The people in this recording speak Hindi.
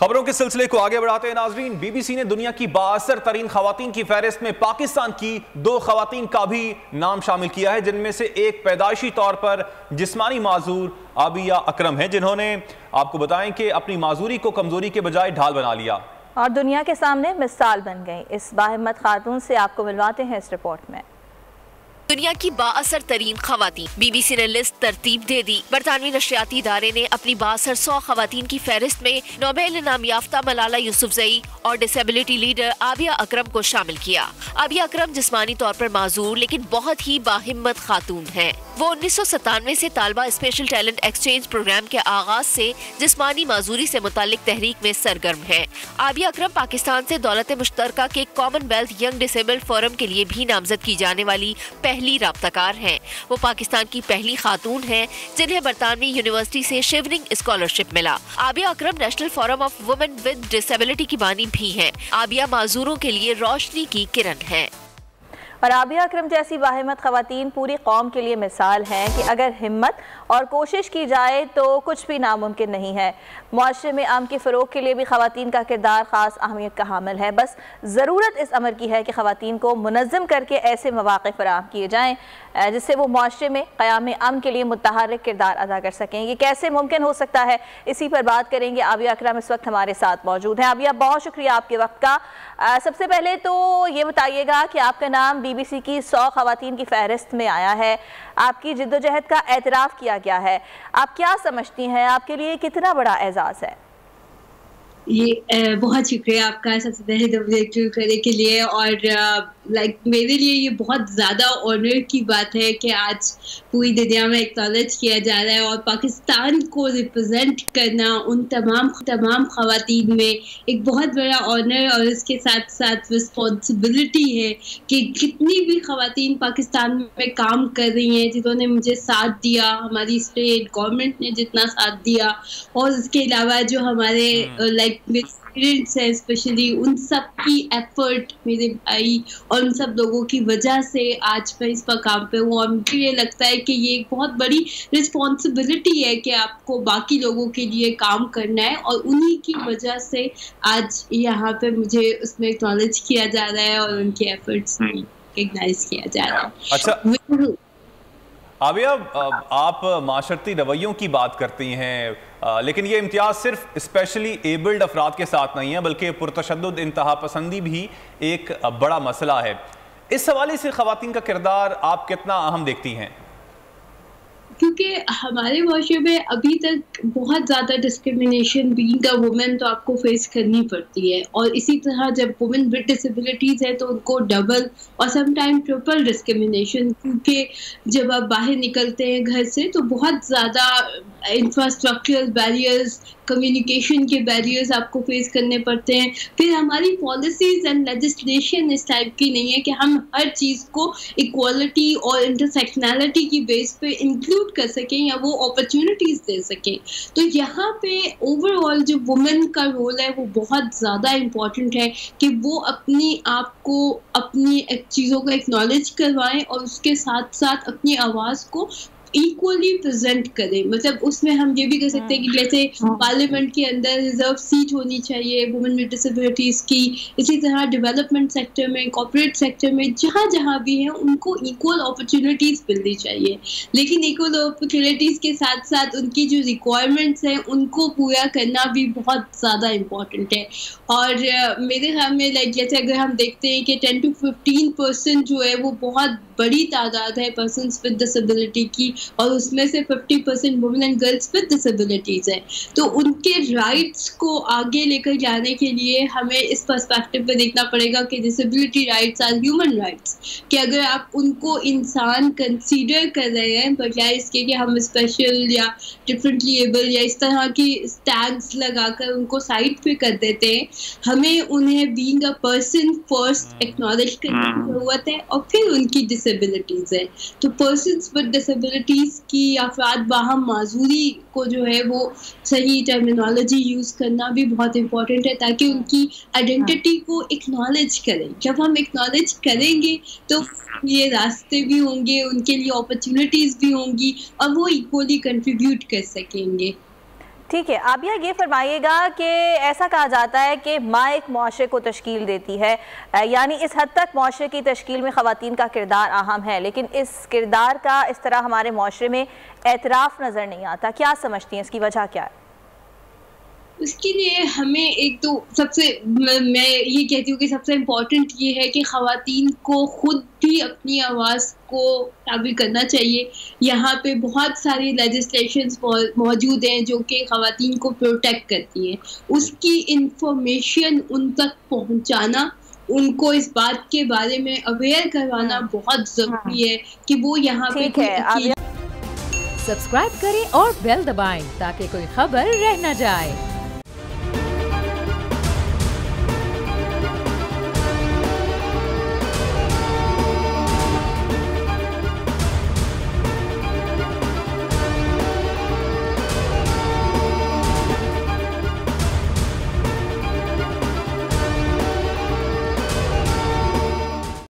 खबरों के सिलसिले को आगे बढ़ाते हैं नाजरीन। बीबीसी ने दुनिया की बाअसर तरीन खवातीन की फहरिस्त में पाकिस्तान की 2 खवातीन का भी नाम शामिल किया है, जिनमें से एक पैदाइशी तौर पर जिस्मानी माजूर आबिया अकरम है, जिन्होंने आपको बताएं कि अपनी माजूरी को कमजोरी के बजाय ढाल बना लिया और दुनिया के सामने मिसाल बन गई। इस बाहिम्मत खातून से आपको मिलवाते हैं इस रिपोर्ट में। दुनिया की बाअसर तरीन खवातीन, बीबीसी ने लिस्ट तरतीब दे दी। बरतानवी नशरियाती इदारे ने अपनी बाअसर 100 खवातीन की फहरिस्त में नोबेल इनाम याफ्ता मलाला यूसुफजई और डिसेबिलिटी लीडर आबिया अकरम को शामिल किया। आबिया अकरम जिस्मानी तौर पर माजूर लेकिन बहुत ही बाहिम्मत खातून है। वो 1997 से तालबा स्पेशल टैलेंट एक्सचेंज प्रोग्राम के आगाज से जिस्मानी माजूरी से मुतालिक तहरीक में सरगर्म है। आबिया अकरम पाकिस्तान से दौलत मुश्तरका के कॉमनवेल्थ यंग डिसेबल्ड फोरम के लिए भी नामजद की जाने वाली पहली राब्ताकार हैं। वो पाकिस्तान की पहली खातून हैं जिन्हें बरतानवी यूनिवर्सिटी से शिवरिंग स्कॉलरशिप मिला। Abia Akram national forum of women with disability की बानी भी हैं। आबिया माजूरों के लिए रोशनी की किरण है और आबिया अकरम जैसी बाहिम्मत खवातीन पूरी कौम के लिए मिसाल हैं कि अगर हिम्मत और कोशिश की जाए तो कुछ भी नामुमकिन नहीं है। मुआशरे में अमन के फ़रोग के लिए भी खवातीन का किरदार ख़ास अहमियत का हामिल है। बस ज़रूरत इस अमर की है कि खवातीन को मुनज़्ज़म करके ऐसे मौक़े फ़राहम किए जाएँ जिससे वो मुआशरे में क़याम अमन के लिए मुतहर्रिक किरदार अदा कर सकें। ये कैसे मुमकिन हो सकता है, इसी पर बात करेंगे। आबिया अकरम इस वक्त हमारे साथ मौजूद हैं। आबिया, बहुत शुक्रिया आपके वक्त का। सबसे पहले तो ये बताइएगा कि आपका नाम बीबीसी की 100 खवातीन की फहरिस्त में आया है, आपकी जिद्दोजहद का एतराफ़ किया गया है। आप क्या समझती हैं, आपके लिए कितना बड़ा एजाज़ है? ये बहुत शुक्रिया आपका सबसे पहले इंटरव्यू करने के लिए। और मेरे लिए ये बहुत ज़्यादा ऑनर की बात है कि आज पूरी दुनिया में एक्नॉलेज किया जा रहा है और पाकिस्तान को रिप्रेजेंट करना उन तमाम खवातीन में एक बहुत बड़ा ऑनर और इसके साथ साथ रिस्पॉन्सिबिलिटी है कि कितनी भी खवातीन पाकिस्तान में काम कर रही हैं, जिन्होंने मुझे साथ दिया, हमारी स्टेट गवर्नमेंट ने जितना साथ दिया और उसके अलावा जो हमारे पेरेंट्स है स्पेशली, उन सब की एफर्ट, मेरे भाई और उन सब लोगों की वजह से आज मैं इस मकाम पे हूँ। और मुझे ये लगता है कि ये एक बहुत बड़ी रिस्पॉन्सिबिलिटी है कि आपको बाकी लोगों के लिए काम करना है और उन्हीं की वजह से आज यहाँ पे मुझे उसमें एक्नॉलेज किया जा रहा है और उनके एफर्ट्स रिकॉग्नाइज किया जा रहा है। अच्छा आबिया, आप माशरती रवैयों की बात करती हैं, लेकिन ये इम्तियाज़ सिर्फ स्पेशली एबल्ड अफराद के साथ नहीं है, बल्कि पुरतशद्दुद इंतहा पसंदी भी एक बड़ा मसला है। इस हवाले से ख़वातीन का किरदार आप कितना अहम देखती हैं? क्योंकि हमारे माशरे में अभी तक बहुत ज़्यादा डिस्क्रिमिनेशन बीइंग अ वुमेन तो आपको फेस करनी पड़ती है, और इसी तरह जब वुमेन विद डिसेबिलिटीज़ है तो उनको डबल और समटाइम ट्रिपल डिस्क्रिमिनेशन, क्योंकि जब आप बाहर निकलते हैं घर से तो बहुत ज़्यादा इंफ्रास्ट्रक्चरल बैरियर्स, कम्युनिकेशन के बैरियर्स आपको फेस करने पड़ते हैं। फिर हमारी पॉलिसीज़ एंड लेजिस्लेशन इस टाइप की नहीं है कि हम हर चीज़ को इक्वालिटी और इंटरसेक्शनैलिटी की बेस पे इंक्लूड कर सकें या वो अपॉर्चुनिटीज़ दे सकें। तो यहाँ पे ओवरऑल जो वुमेन का रोल है वो बहुत ज़्यादा इम्पॉर्टेंट है कि वो अपनी आप को अपनी चीज़ों को एक्नॉलेज करवाएं और उसके साथ साथ अपनी आवाज़ को इक्वली प्रेजेंट करें। मतलब उसमें हम ये भी कर सकते हैं कि जैसे पार्लियामेंट के अंदर रिजर्व सीट होनी चाहिए वुमेन विद डिसेबिलिटीज़ की, इसी तरह डेवलपमेंट सेक्टर में, कॉर्पोरेट सेक्टर में, जहाँ जहाँ भी हैं उनको इक्वल अपॉर्चुनिटीज़ मिलनी चाहिए। लेकिन इक्वल अपॉर्चुनिटीज़ के साथ साथ उनकी जो रिक्वायरमेंट्स हैं उनको पूरा करना भी बहुत ज़्यादा इम्पॉर्टेंट है। और मेरे ख्याल में जैसे अगर हम देखते हैं कि 10 to 15% जो है वो बहुत बड़ी तादाद है पर्सन्स विद डिसेबिलिटी की, और उसमें से 50% women and girls with disabilities है। तो उनके राइट्स को आगे लेकर जाने के लिए हमें इस पर्सपेक्टिव पे देखना पड़ेगा कि disability rights are human rights, कि अगर आप उनको इंसान कंसीडर कर रहे हैं बजाय इसके कि हम स्पेशल या डिफरेंटली एबल या इस तरह की टैग्स लगाकर उनको साइड पे कर देते हैं, हमें उन्हें being a person first acknowledge करने की ज़रूरत है और फिर उनकी डिसेबिलिटीज़ है। तो पर्सन्स विद डिसेबिलिटीज़ की अफराद बाहम माजूरी को जो है वो सही टर्मिनोलॉजी यूज़ करना भी बहुत इम्पोर्टेंट है ताकि उनकी आइडेंटिटी को एक्नॉलेज करें। जब हम एक्नॉलेज करेंगे तो ये रास्ते भी होंगे, उनके लिए अपॉर्चुनिटीज़ भी होंगी और वो इक्वली कंट्रीब्यूट कर सकेंगे। ठीक है, आप ये फरमाइएगा कि ऐसा कहा जाता है कि माँ एक मुआशरे को तश्कील देती है, यानी इस हद तक मुआशरे की तश्कील में ख़वातीन का किरदार अहम है, लेकिन इस किरदार का इस तरह हमारे मुआशरे में एतराफ़ नज़र नहीं आता। क्या समझती हैं, इसकी वजह क्या है? उसके लिए हमें एक तो सबसे मैं ये कहती हूँ कि सबसे इम्पोर्टेंट ये है कि ख़वातीन को खुद भी अपनी आवाज़ को काबिल करना चाहिए। यहाँ पे बहुत सारी लेजिस्लेशंस मौजूद हैं जो कि ख़वातीन को प्रोटेक्ट करती हैं। उसकी इंफॉर्मेशन उन तक पहुँचाना, उनको इस बात के बारे में अवेयर करवाना बहुत ज़रूरी है कि वो यहाँ पे सब्सक्राइब करें और बेल दबाएं ताकि कोई खबर रह न जाए।